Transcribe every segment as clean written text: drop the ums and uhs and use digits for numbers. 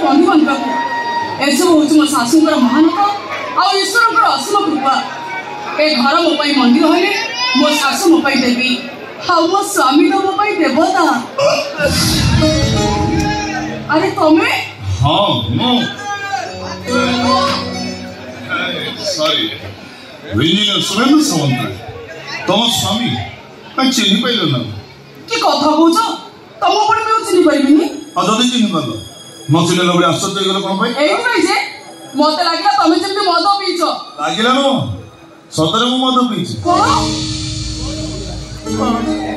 बंधु बांधवाक एसबू हूँ मो शाशुर महानता आउ ईश्वर असीम कृपा ए घर मो मंदिर हेले मो शाशु मो देवी हाँ मो स्वामी तो मो देवता। अरे तमें हाँ no sorry engineer Surendra Sawant तुम स्वामी कहीं चिन्ह पाइल ना कि कथा कौच तुम पड़े मैं चिन्ह पाइबिनी जदि चिन्ह पाल न चिन्ह बड़े आश्चर्य गल कौन जे मत लगे तुम जमी मद पीच लगे न सतरे मु मद पीछे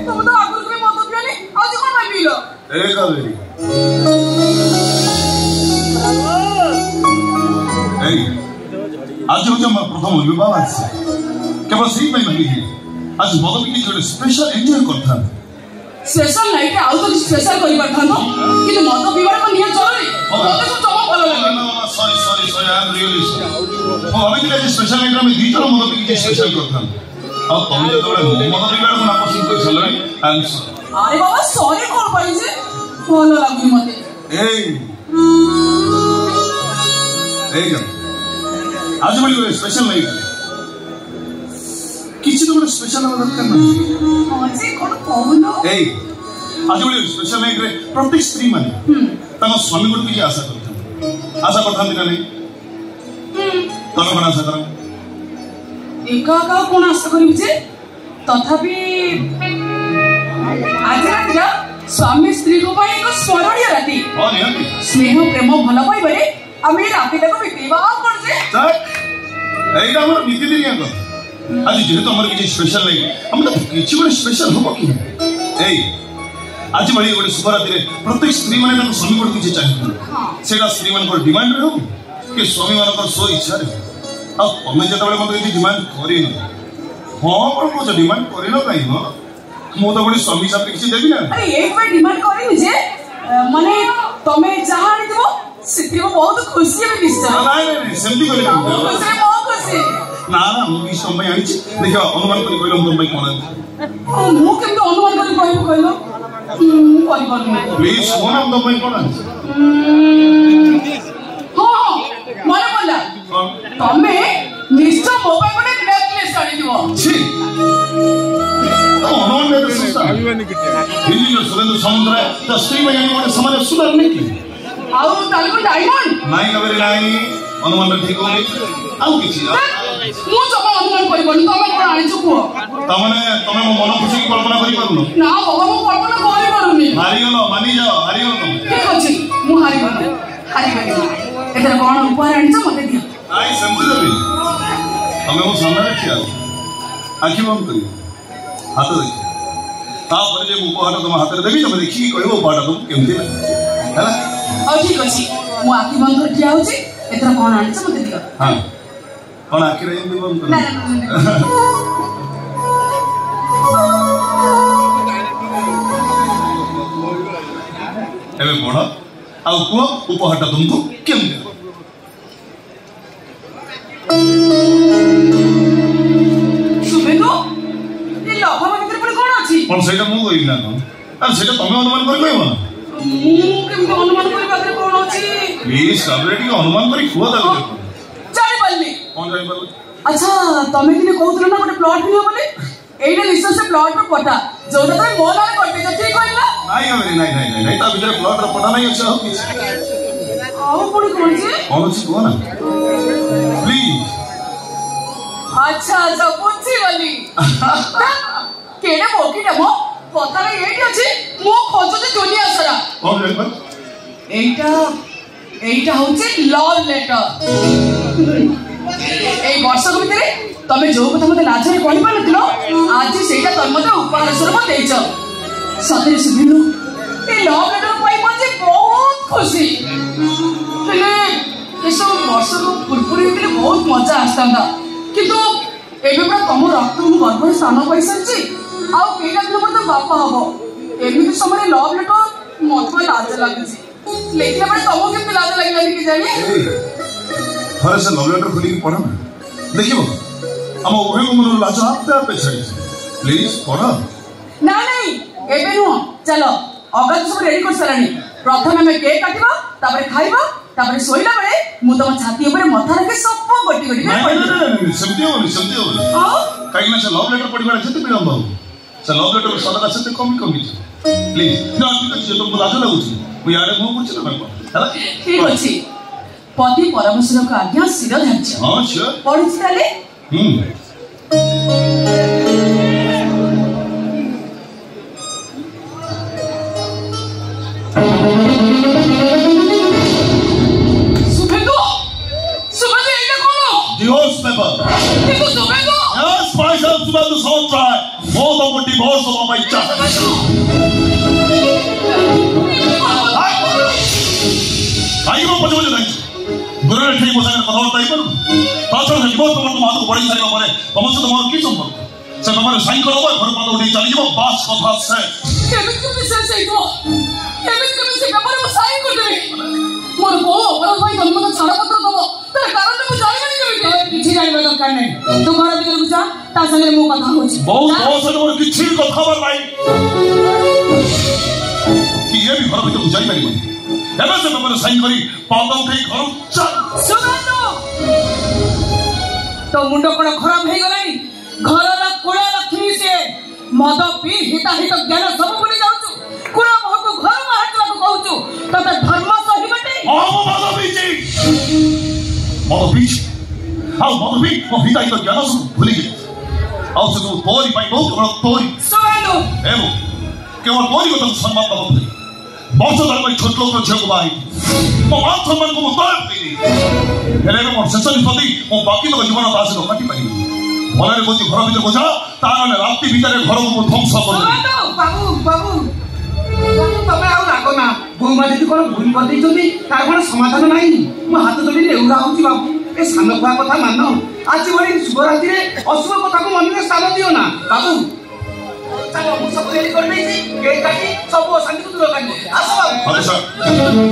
तुम तो आगुरी भी मद पियानी आज कौन भाई पील ए कावेरी आज हूँ प्रथम विवाह केवल से मांगी आज मद पी गोटे स्पेशल एंजॉय करता स्पेशल नाइट आउ तो स्पेशल करि परथानो कि मद पीबार को निया जरूरी मते सब जमा भलो लागे sorry sorry sorry I am really sorry ओ अभी के स्पेशल नाइट में दी तरह मद पी स्पेशल करता अब तुम जो तोड़े मद पीबार को नापसंद कर सलरे आई एम सॉरी अरे बाबा सॉरी कोन पाई जे भलो लागुनी मते ए आज बड़ी स्पेशल नाइट किसी तो बड़े स्पेशल दरकार ना जे कोन कहूनो ए आज बड़ी स्पेशल नाइट रे प्रत्येक स्त्री माने तम स्वामी को किसी आशा करता ना नहीं तम कौन आशा करो एका का कोन आशा करिबि जे तथापि आज रातिरा स्वामी स्त्री को पाई एक स्मरणीय राति हां निहाती स्नेह प्रेम भलो पाई बरे आमे राति तक बितेबा पड़जे तक एइटा हमर नीति दिनिया को आज जेहेतु हमर किसी स्पेशल नहीं हम तो किसी गोटे स्पेशल हो कि ए आज बड़ी गोटे शुभ राति प्रत्येक स्त्री माने तक स्वामी को किसी चाहिए सेटा स्त्री मान को डिमांड रे हो कि स्वामी मान को सो इच्छा रे अब तमे जते बळे मते किसी डिमांड करिन हां पर मो डिमांड करिनो काई हो मो तो बड़ी स्वामी साथे किसी देबी ना अरे एक बार डिमांड करिन जे माने तमे जहां आनिदिबो सिटी को बहुत खुशी है निश्चय नहीं सेमती कहले खुशी बहुत खुशी ना ना मु किस समय आनी देखो अनुमान करी कहलो तुम कोन ओ मु केम अनुमान करी कहबो कहलो मु करी पारु प्लीज फोन हम तुम कोन हां माने बोला तमे निश्चय मोबाइल कोने नेकलेस आनी दिबो छी अनुमान दे सुस्ता दिल्ली सुरेंद्र समुद्र तो स्त्री में यानी कोने समाज सुधर नहीं की आउ तालको डायमंड नहीं कबरे नहीं अनुमान ठीक होनी आउ किछि मु जमा अनुमान करि बनी तमे कोन आनी चुको तमे मो मन खुशी कल्पना करि पारुनो ना बाबा मु कल्पना करि पारुनी हारी गलो मानी जाओ हारी गलो तुम ठीक अछि मु हारी गलो एतरा कोन उपहार आनी छ मते दियो आई समझ देबी तमे मो सामने रखिया आखि बंद करी हाथ देखि तापर जे उपहार तुम हाथ रे देबी तमे देखि कहबो उपहार तुम केमति हैला और ठीक अछि मु आखि बंद कर ठिया होछि एतरा कोन आनी छ मते दियो हां कोन आखि रे बंद कर ना एबे पढ़ आ को उपहारटा तुमको केमति सुबेनो ये लफा भीतर पड़े कोन अछि कोन सेटा मु कहि ना अरे सेटा तमे अनुमान कर कहबो ना मु केम अनुमान करि बादरे कोन अछि प्लीज काबरेटी को अनुमान करी खुआ दे जाई बल्ली कौन जाई बल्ली अच्छा तमे दिने कहउतलो ना गोटे प्लॉट नियो बोले एइटा निश्चय से प्लॉट रो पटा जोटा तमे मोन आले करते छ ठीक होइला नहीं ता भीतर प्लॉट रो पटा नहीं अच्छा हो किछ आउ कोन कोन जे कौन अछि को ना प्लीज अच्छा बुझी गली केडे बोकी दमो पता नहीं एटी अछि मो खोजते दुनिया सारा कौन जाई पर एइटा होचे लव लेटर এই বর্ষক ভিতরে তুমি যে কথা মতে লাজরে কই পারতিলো আজ সেইটা তোর মতে উপহার স্বরূপ দেইছ সতেরে সুবিনু এই লভ লেটার পাই মতে বহুত খুশি হেলে এসব বর্ষক পুরপুরি ভিতরে বহুত মজা আসতান্তা কিন্তু ଏବେ ପୁରା ତମ ରକ୍ତ ମୁଁ ଗର୍ଭରେ ସ୍ଥାନ ପାଇସାରିଛି ଆଉ କେଇଟା ଦିନ ପରେ ତ ବାପା ହବ ଏମିତି ସମୟରେ ଲଭ୍ ଲେଟର ମତେ ଲାଜ ଲାଗୁଛି ଲେଖିଲା ବେଳେ ତମକୁ କେମିତି ଲାଜ ଲାଗିଲାନି କି ଜାଣି थोड़े से लव लेटर खोलिक पढ़ ना देखिबो हम उभय को मन लाज आपे आपे छाड़ी प्लीज पढ़ ना नहीं एबे नु चलो अगत सब रेडी कर सारानी प्रथम हमें केक काटिबा तापर खाइबा तापर सोइला बेले मु तम छाती ऊपर मथा रखे सब गोटी गोटी नहीं सेमती हो हां काई ना से लव लेटर पढिबा जते विलंब हो से लव लेटर सदा से कमी प्लीज ना ठीक तुमको लाज लागुची मु यारे मो कुछ ना हला ठीक अछि पति परमेश्वर का आज्ञा सिर धार्य हां श्योर पढिछ ताले Divorce paper. Yes, myself to the soul try. More than a divorce of my child. I go for the night. Burner table was a whole table. Pastor has both of them on the body side of my almost the more kitchen. So I'm going to sign over for one of the Italian boss of her set. मोर को और भाई जन्म का छाड़ा पत्र दबो तर कारण तो जानि नहीं किछि जानिबा दरकार नहीं तो घर भीतर गुजा ता संगे मो कथा होछि बहुत से मोर किछि को खबर नाही कि ये भी घर भीतर जाई पारिबो एबे से पेपर साइन करी पाउडा उठै घर चल सुगंधो तो मुंडो कोन खराब हे गलानी घर रा कोळा लक्ष्मी से मद पी हिता हित ज्ञान सब भूली जाउछु कोळा मोह को घर में हटवा को कहउछु तते धर्म सही बटे मद बीच आओ मद बीच को हिता हित ज्ञान सब भूली गए आओ से तोरी पाई बहुत बड़ तोरी सुगंधो एवो केवल तोरी को तुम सम्मान दबो बहुत सारे कोई छोट लोग झग बाई मो बात सम्मान को मुताबिक देई हेले मो सेशन पति मो बाकी लोग जीवन दास लोग काटी पाई भले बोची घर भीतर गोजा ताने रात्रि भीतर घर को ध्वंस कर बाबू तमे आउ राखो ना भूमा जति कोन भूल कर दैछोनी तार कोन समाधान नाही मो हाथ जोडी नेउरा होची बाबू ए सानो खुआ कथा मान आज बड़ी शुभरात्रि रे अशुभ कथा को मन में स्थान दियो ना बाबू चलो मु सब रेडी कर देछि केक काटी सब शांति को दूर काटी आसो बाबू हां सर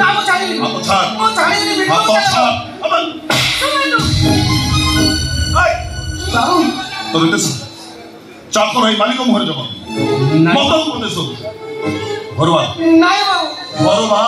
ना मो चाहि हां सर मो चाहि रे हां सर अबन हाय बाबू तो देस चाकर है मालिक मोहर जमा मत को देसो भरवा नाही बाबू भरवा